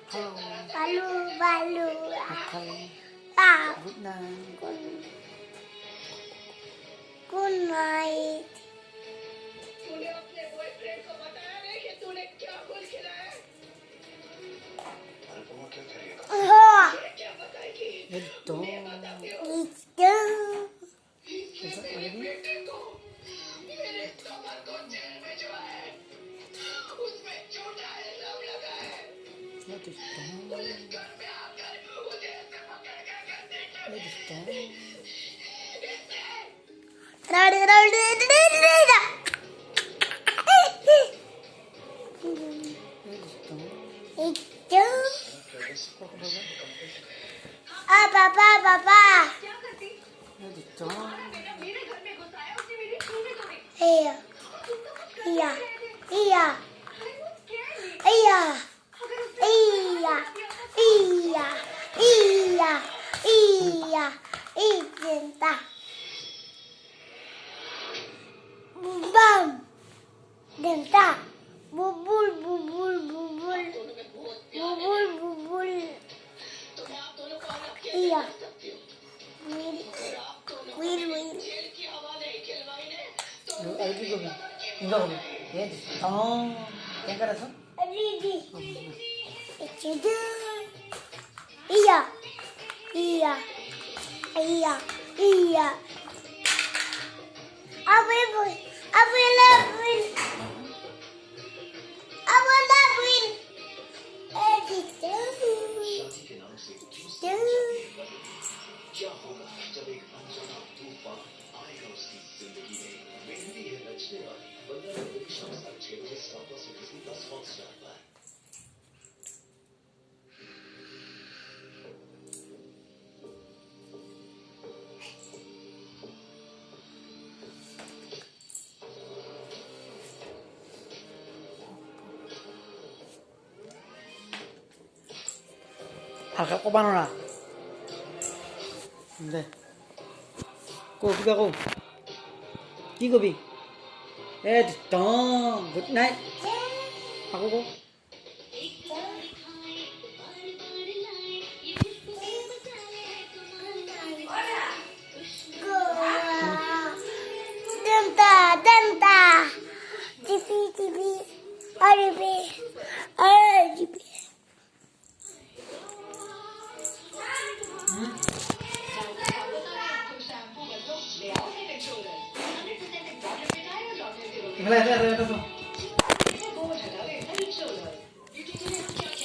Balu, balu. Okay. Ah, Good night. good night. तूने अपने boyfriend को बताया नहीं कि तूने क्या बोल खिलाया? अनुपमा क्या करेगा? ये क्या बताएगी? Ito. मैं बताती हूँ। It's done. इसने मेरे बेटे को, मेरे कमर को जेल भिजवाया है। उसमें झूठा इल्जाम लगा है। Ito. पुलिस घर में आकर मुझे ऐसे पकड़ कर करने के लिए Ito. इसने It's done. Ah, papa, papa. Ito. मेरे घर में घुसाया, उसने मेरी चीजें तोड़ी। Here, here, here, here, here, here, here, here. Identa. Bam. Denta. Bubul, bubul, bubul. Bubul, bubul. तुम्हें आप दोनों को अलग कैसे Iya. कर सकती हो? Will, अगर आप दोनों को will, will. जेल की हवा नहीं खिलवाई ने, तो Ay, ito gobi. Ito gobi. Ito. Yan ka na sa? Ready. It's done. Iya. Iya. Iya. Iya. I will. I will. I will. I will. I will. It's done. क्या होगा जब एक अनजाना तूफान आएगा उसकी जिंदगी में? मेहंदी है रचने वाली, 15 जनवरी शाम 6:30 बजे स्टार प्लस और डिज्नी प्लस हॉटस्टार पर। Harap ko paano na? Hindi. Go, biga ko. Di gobi. Ito. Good night. Ako ko. Denta, denta. Tipi, tipi. Aribi. Aribi. Wala, ito.